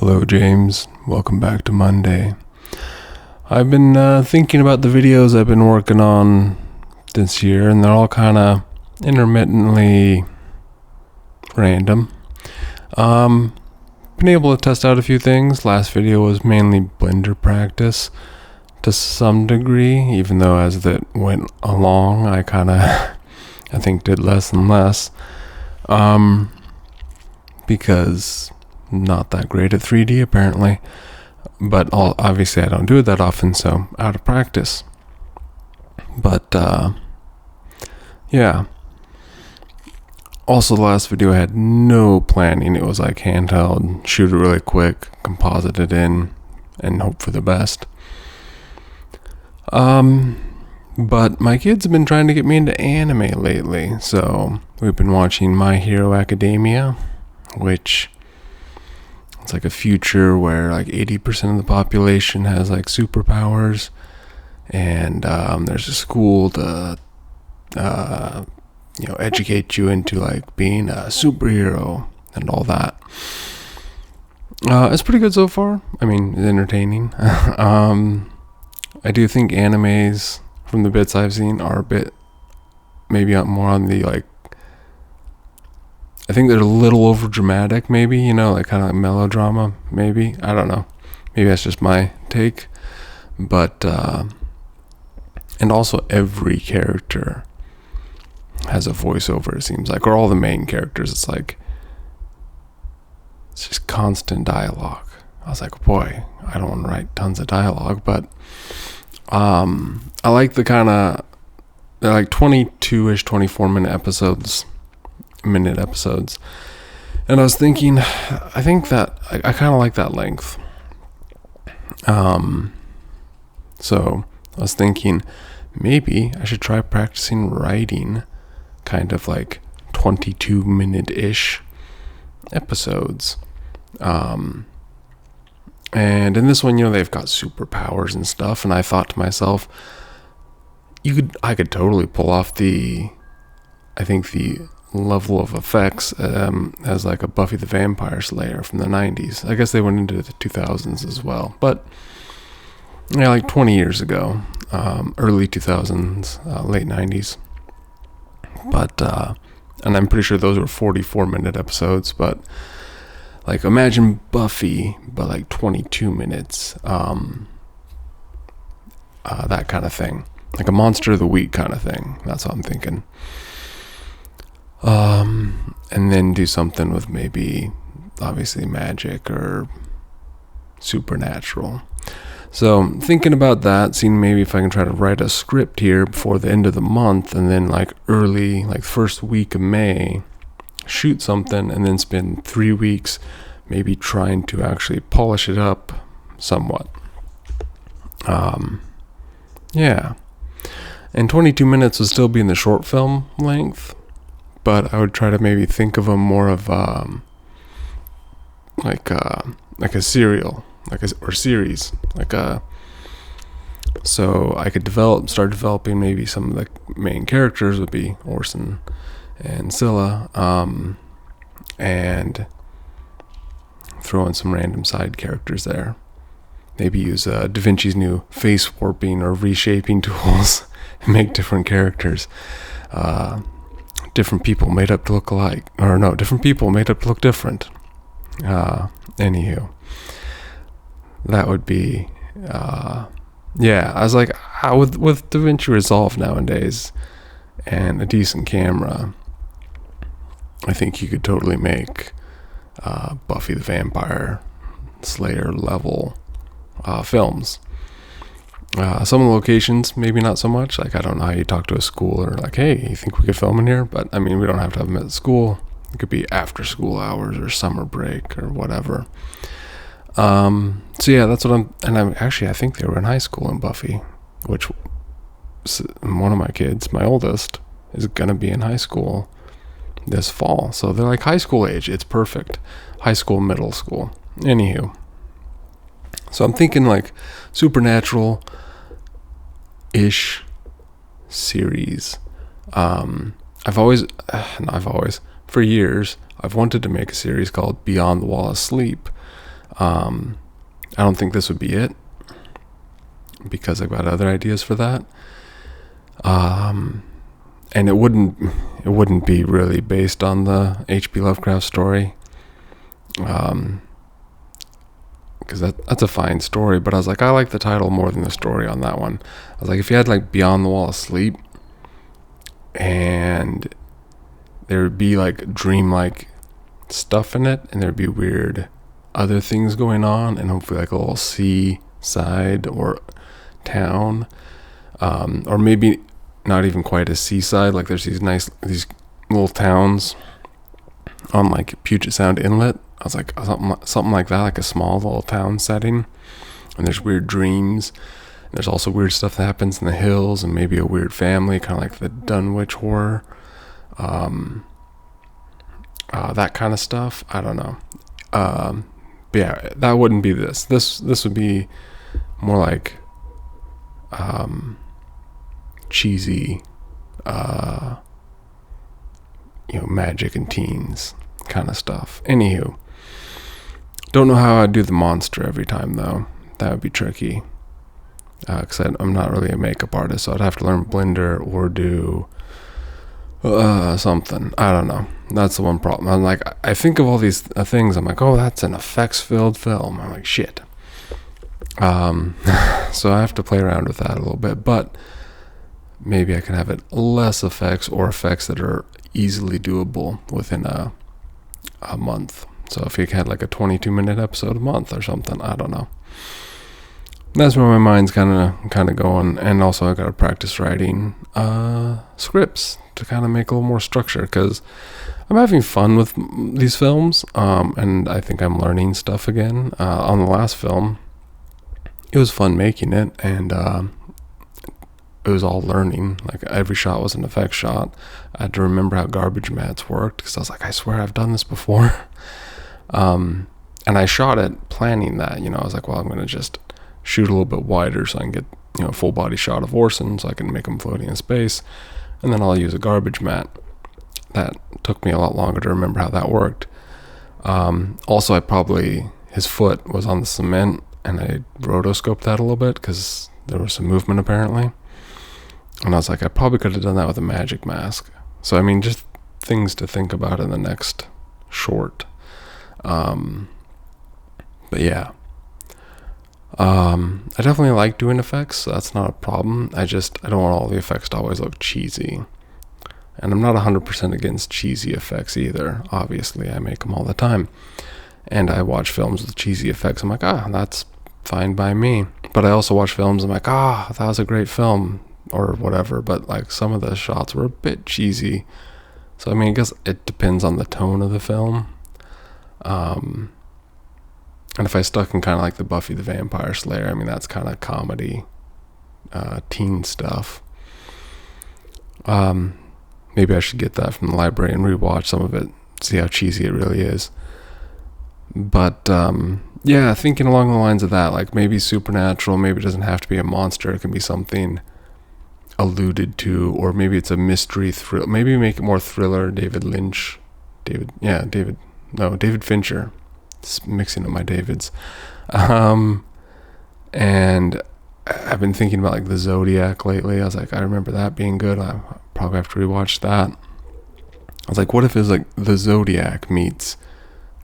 Hello, James. Welcome back to Monday. I've been thinking about the videos I've been working on this year, and they're all kind of intermittently random. Been able to test out a few things. Last video was mainly Blender practice to some degree, even though as it went along, I think did less and less. Because not that great at 3D apparently, but obviously I don't do it that often, so out of practice. But yeah. Also, the last video I had no planning. It was like handheld, shoot it really quick, composite it in, and hope for the best. But my kids have been trying to get me into anime lately, so we've been watching My Hero Academia, which it's like a future where like 80% of the population has like superpowers, and there's a school to educate you into like being a superhero and all that. It's pretty good so far. I mean, it's entertaining. I do think animes, from the bits I've seen, are a bit maybe more on the like, I think they're a little over dramatic, maybe, like kind of like melodrama, maybe. I don't know. Maybe that's just my take. But, and also every character has a voiceover, it seems like, or all the main characters. It's just constant dialogue. I was like, boy, I don't want to write tons of dialogue, but I like the kind of, they're like 22-ish, 24-minute episodes. And I was thinking, I think that I kind of like that length. So I was thinking maybe I should try practicing writing kind of like 22-minute-ish episodes. And in this one, they've got superpowers and stuff, and I thought to myself, I could totally pull off the level of effects as like a Buffy the Vampire Slayer from the 90s. I guess they went into the 2000s as well, but like 20 years ago, early 2000s, late 90s. But and I'm pretty sure those were 44-minute episodes, but like imagine Buffy but like 22 minutes, that kind of thing, like a Monster of the Week kind of thing. That's what I'm thinking. And then do something with maybe obviously magic or supernatural. So thinking about that, seeing maybe if I can try to write a script here before the end of the month, and then like early, like first week of May, shoot something, and then spend 3 weeks maybe trying to actually polish it up somewhat. Yeah. And 22 minutes would still be in the short film length, but I would try to maybe think of them more of like a serial, or series, so I could start developing maybe some of the main characters would be Orson and Scylla, and throw in some random side characters there. Maybe use Da Vinci's new face warping or reshaping tools and make different characters. Different people made up to look alike. Or no, different people made up to look different. Anywho. That would be, yeah, I was like, with DaVinci Resolve nowadays and a decent camera, I think you could totally make Buffy the Vampire Slayer level films. Some of the locations, maybe not so much. Like, I don't know how you talk to a school or like, hey, you think we could film in here? But I mean, we don't have to have them at school. It could be after school hours or summer break or whatever. So yeah, that's what I think they were in high school in Buffy, which one of my kids, my oldest, is gonna be in high school this fall. So they're like high school age. It's perfect. High school, middle school. Anywho. So I'm thinking like supernatural-ish series. For years, I've wanted to make a series called Beyond the Wall of Sleep. I don't think this would be it, because I've got other ideas for that. And it wouldn't be really based on the H.P. Lovecraft story, because that's a fine story. But I was like, I like the title more than the story on that one. I was like, if you had like Beyond the Wall of Sleep, and there would be like dreamlike stuff in it, and there'd be weird other things going on, and hopefully like a little seaside or town, or maybe not even quite a seaside. Like there's these little towns on like Puget Sound Inlet. I was like something like that, like a small little town setting, and there's weird dreams. And there's also weird stuff that happens in the hills, and maybe a weird family, kind of like the Dunwich Horror, that kind of stuff. I don't know. But yeah, that wouldn't be this. This would be more like cheesy, magic and teens kind of stuff. Anywho, don't know how I'd do the monster every time though. That would be tricky, because I'm not really a makeup artist, so I'd have to learn Blender or do something. I don't know. That's the one problem. I'm like, I think of all these things. I'm like, oh, that's an effects-filled film. I'm like, shit. So I have to play around with that a little bit, but maybe I can have it less effects, or effects that are easily doable within a month. So if you had like a 22-minute episode a month or something, I don't know. That's where my mind's kind of going. And also I got to practice writing scripts to kind of make a little more structure, because I'm having fun with these films, and I think I'm learning stuff again. On the last film, it was fun making it, and it was all learning. Like every shot was an effect shot. I had to remember how garbage mats worked, because I was like, I swear I've done this before. And I shot it planning that, I was like, well, I'm going to just shoot a little bit wider so I can get, a full body shot of Orson, so I can make him floating in space. And then I'll use a garbage mat. That took me a lot longer to remember how that worked. Also, his foot was on the cement, and I rotoscoped that a little bit because there was some movement apparently. And I was like, I probably could have done that with a magic mask. So, I mean, just things to think about in the next short. But yeah. I definitely like doing effects, so that's not a problem. I don't want all the effects to always look cheesy. And I'm not 100% against cheesy effects either. Obviously, I make them all the time. And I watch films with cheesy effects. I'm like, that's fine by me. But I also watch films, I'm like, that was a great film, or whatever. But like some of the shots were a bit cheesy. So I mean, I guess it depends on the tone of the film. And if I stuck in kind of like the Buffy the Vampire Slayer, I mean, that's kind of comedy, teen stuff. Maybe I should get that from the library and rewatch some of it, see how cheesy it really is. But yeah, thinking along the lines of that, like maybe supernatural, maybe it doesn't have to be a monster, it can be something alluded to, or maybe it's a mystery thrill. Maybe make it more thriller. David Fincher. It's mixing up my Davids. And I've been thinking about like the Zodiac lately. I was like, I remember that being good. I probably have to rewatch that. I was like, what if it was like the Zodiac meets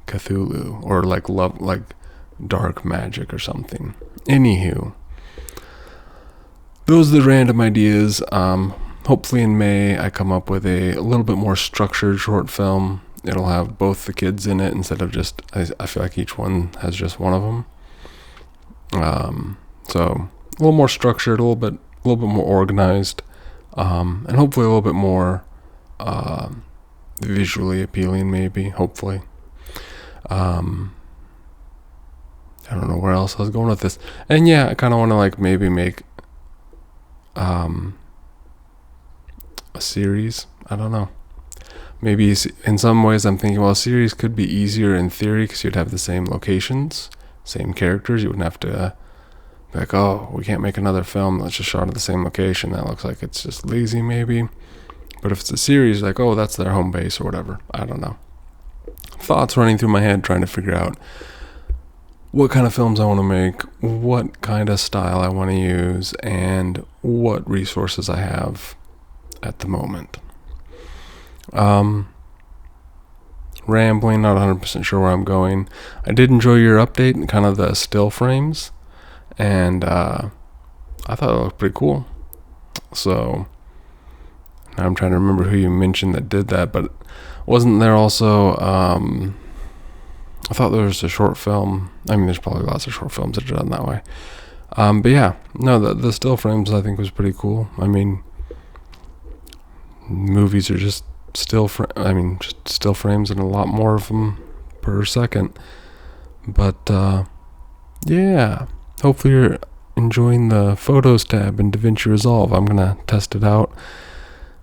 Cthulhu, or like love, like dark magic or something. Anywho, those are the random ideas. Hopefully in May I come up with a little bit more structured short film. It'll have both the kids in it instead of just, I feel like each one has just one of them. So a little more structured, a little bit more organized, and hopefully a little bit more visually appealing, maybe, hopefully. I don't know where else I was going with this. And yeah, I kind of want to like maybe make a series. I don't know. Maybe in some ways I'm thinking, well, a series could be easier in theory because you'd have the same locations, same characters. You wouldn't have to be like, oh, we can't make another film that's just shot at the same location. That looks like it's just lazy, maybe. But if it's a series, like, oh, that's their home base or whatever. I don't know. Thoughts running through my head trying to figure out what kind of films I want to make, what kind of style I want to use, and what resources I have at the moment. Rambling, not 100% sure where I'm going. I did enjoy your update and kind of the still frames, and I thought it looked pretty cool. So now I'm trying to remember who you mentioned that did that, but wasn't there also I thought there was a short film. I mean, there's probably lots of short films that are done that way. But yeah, no, the still frames I think was pretty cool. I mean, movies are just still frames and a lot more of them per second. But yeah, hopefully you're enjoying the Photos tab in DaVinci Resolve. I'm gonna test it out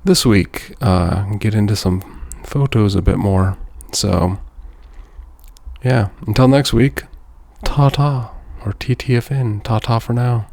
this week and get into some photos a bit more. So yeah, until next week, ta-ta, or TTFN, ta-ta for now.